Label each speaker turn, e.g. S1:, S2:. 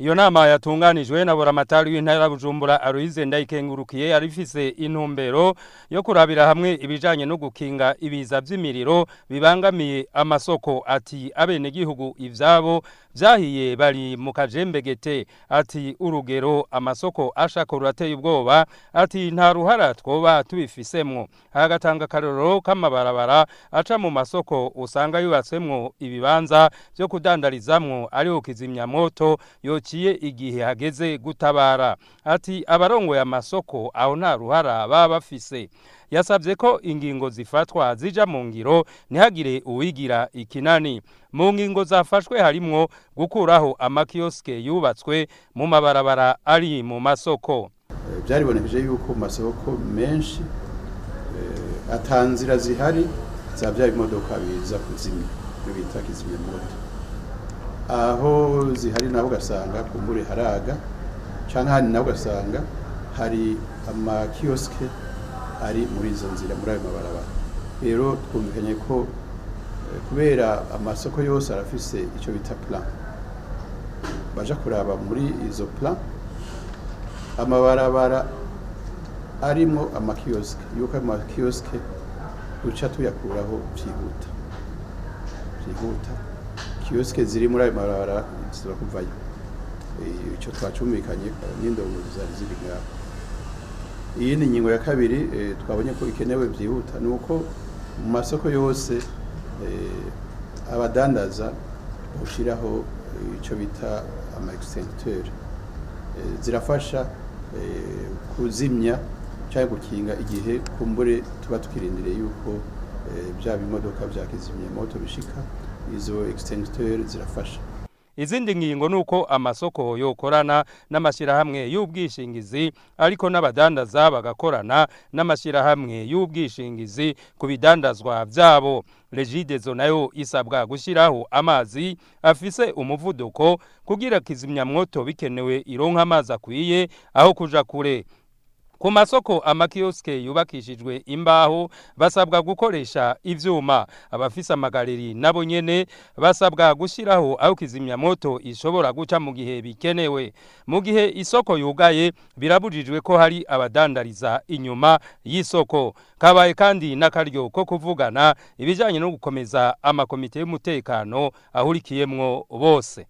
S1: Iyo nama yatunganijwe na buramatari w'intara Bujumbura Aloise Ndayikengurukiye arifise intumbero yo kurabira hamwe ibijanye no gukinga ibiza vy'imiriro bibangamiye amasoko. Ati abene gihugu ivyabo vyahiye bari mu kajembegete. Ati urugero amasoko ashaka rurateye ubwoba. Ati nta ruhara twoba tubifisemwo. Hagatanga karoro k'amabarabara aca mu masoko usanga yubatsemwo ibibanza byo kudandarizamwo ariho kizimyamoto yociye igihe hageze gutabara. Ati abarongoye amasoko aho nta ruhara baba bafise. Yasabye ko ingingo zifatwa zija mu ngiro ntihagire uwigira ikinani. Mu ngingo zafashwe harimwo gukuraho amakioske yubatswe mu mabarabara ari mu masoko.
S2: Byaribonekeje yuko mu masoko menshi atanzira zihari zavya imodoka biza kuzimya bita kizimyamoto. Aho zihari naho ugasanga kumbure haraga canke hani naho ugasanga hari amakioske ari muri izo nzira muri ayo mabarabara. Rero twumvikanye ko kubera amasoko yose arafise ico bita plan baja kuraba muri izo plan amabarabara arimo amakioske yuko amakioske duca tuyakuraho vyihuta kioske ziri muri ayo mabarabara ziba kuvayo. Ico twacumvikanye n'indongo zari ziri ngaho. Iyi ni ingingo ya kabiri twabonye ko ikenewe vyihuta nuko mu masoko yose abadandaza ushiraho ico bita ama extincteur zirafasha kuzimya cyangwa gukinga igihe kumbure tuba tukirindiriye yuko bya bimodoka bya kizimyamoto bishika. Izo extincteur zirafasha.
S1: Izindi ngingo nuko amasoko yokorana n'amashirahamwe y'ubwishingizi ariko n'abadandaza bagakorana n'amashirahamwe y'ubwishingizi ku bidandazwa vyabo. Regidezo nayo isabwa gushiraho amazi afise umuvuduko kugira kizimyamwoto bikenewe ironka amazi akwiye aho kuja kure. Ku masoko amakioske yubakishijwe imbaho basabwa gukoresha ivyuma. Abafisa amagareri nabo nyene basabwa gushiraho aho kizimyamoto ishobora guca mu gihe bikenewe. Mu gihe isoko yugaye birabujijwe ko hari abadandariza inyuma y'isoko. Kabaye kandi n'akaryo ko kuvugana ibijanye no gukomeza amakomite y'umutekano ahurikiyemwo bose.